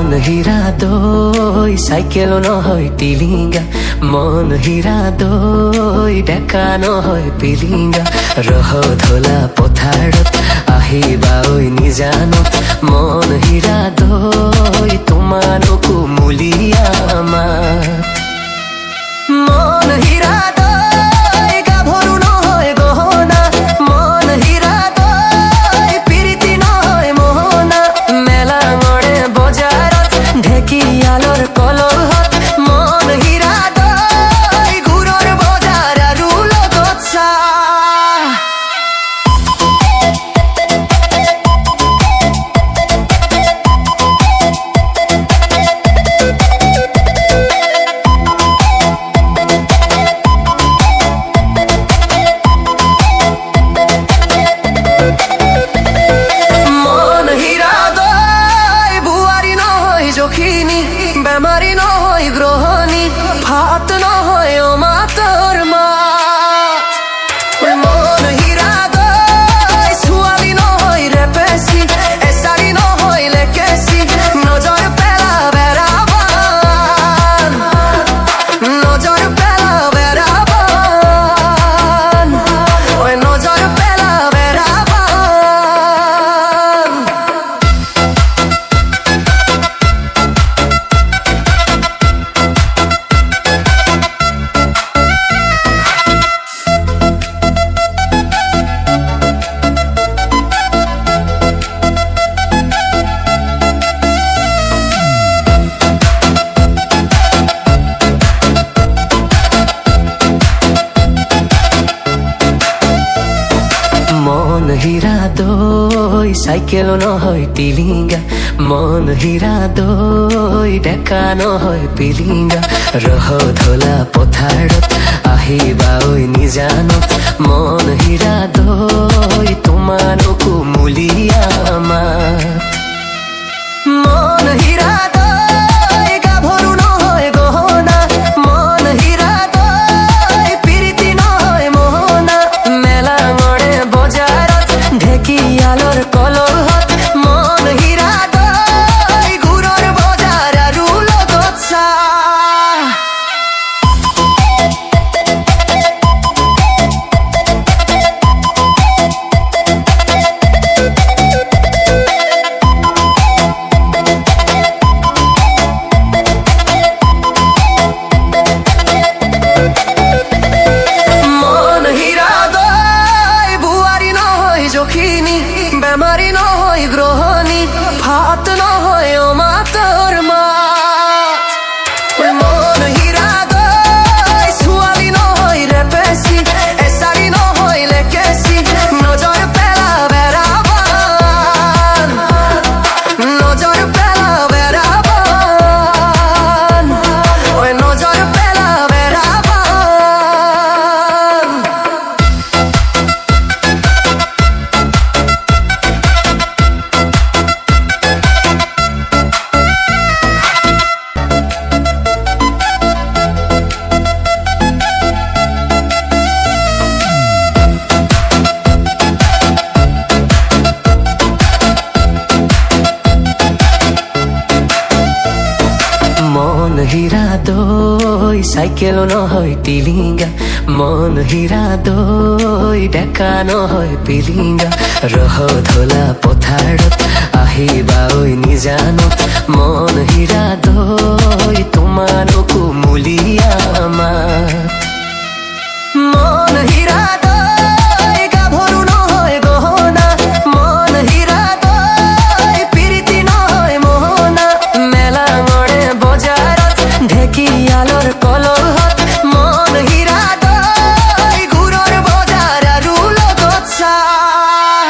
মন হীৰা দৈ চাইকেলো নহয় টিলিঙা, মন হীৰা দৈ ডেকা নহয় পিলিঙা। ৰহ ধলা পথাৰত আহিবা ঐ নিজানত, মন হীৰা দৈ তোমাৰো কুমলীয়া মাত। মন হীৰা দৈ গাভৰু নহয় গহনা, মন হীৰা দৈ পিৰিতি নহয় মোহনা। মেলাঙৰে বজাৰত ঢেকিয়ালৰ কলহত, মন হীৰা দৈ গুৰৰ বজাৰ আৰু লগত চাহ। বেমাৰী নহয় গ্ৰহণী, ভাত নহয় অমাতৰ মাত। মন হীৰা দৈ ছোৱালী নহয় ৰেপেচি, এচাৰি নহয় লেকেচি। নজৰ পেলা বেৰাবান, নজৰ পেলা বেৰাবান, নজৰ পেলা বেৰাবান। মন হীৰা দৈ চাইকেলো নহয় টিলিঙা, মন হীৰা দৈ ডেকা নহয় পিলিঙা। ৰহ ধলা পথাৰত আহিবা ঐ নিজানত, মন হীৰা দৈ তোমাৰো কুমলীয়া মাত। মন হীৰা দৈ গাভৰু নহয় গহনা, মন হীৰা দৈ পিৰিতি নহয় মোহনা। মেলাঙৰে বজাৰত ঢেকিয়ালৰ কলহত, মন হীৰা দৈ গুৰৰ বজাৰ আৰু লগত চাহ। মন হীৰা দৈ বোৱাৰী নহয় জখিনী, বেমাৰী নহয় গ্ৰহণী, ভাত নহয় অমাতৰ মাত। মন হীৰা দৈ ছোৱালী নহয় ৰেপেচি, এচাৰি নহয় লেকেচি। নজৰ পেলা বেৰাবান, নজৰ পেলা বেৰাবান, নজৰ পেলা বেৰাবান। মন হীৰা দৈ চাইকেলো নহয় টিলিঙা, মন হীৰা দৈ ডেকা নহয় পিলিঙা। ৰহ ধলা পথাৰত আহিবা ঐ নিজানত, মন হীৰা দৈ তোমাৰো কুমলীয়া মাত। মন হীৰা দৈ গাভৰু নহয় গহনা, মন হীৰা দৈ পিৰিতি নহয় মোহনা। মেলাঙৰে বজাৰত ঢেকিয়ালৰ কলহত, মন হীৰা দৈ গুৰৰ বজাৰ আৰু লগত চাহ।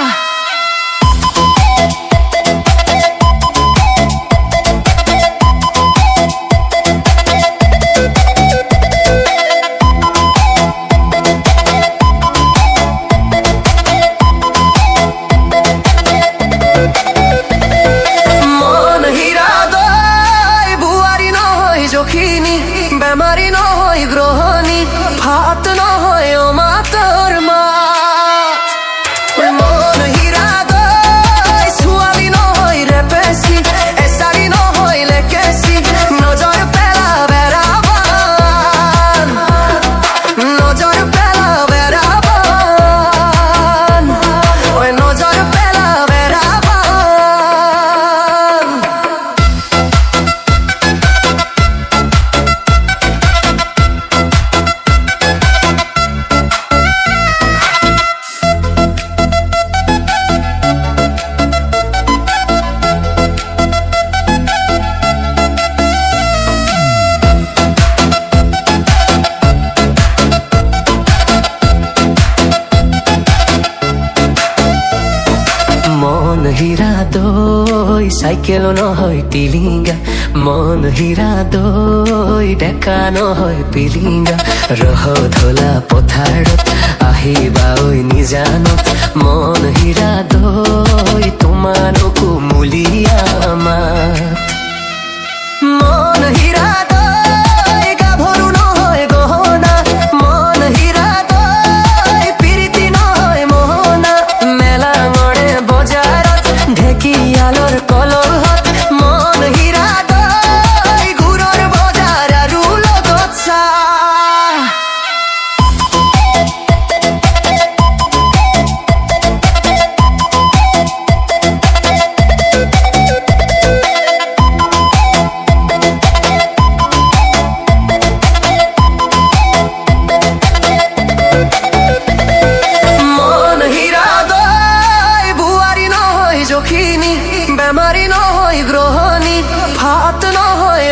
সাইকেল নহয় টিলিঙ্গা মন হীৰা দৈ ডেকা নহয় পিলিঙ্গা ৰহ ধলা পথাৰত আহিবা ঐ নিজানত মন হীৰা দৈ তোমাৰকো মুলিয়া মাত মন হীৰা দৈ গাভৰু নহয় গহনা মন হীৰা দৈ পিৰিতি নহয় মোহনা মেলাঙৰে বজাৰত ঢেকিয়ালৰ কলহত মন হীৰা দৈ গুৰৰ বজাৰ আৰু লগত চাহ বেমাৰী নহয় গ্ৰহণী ভাত নহয়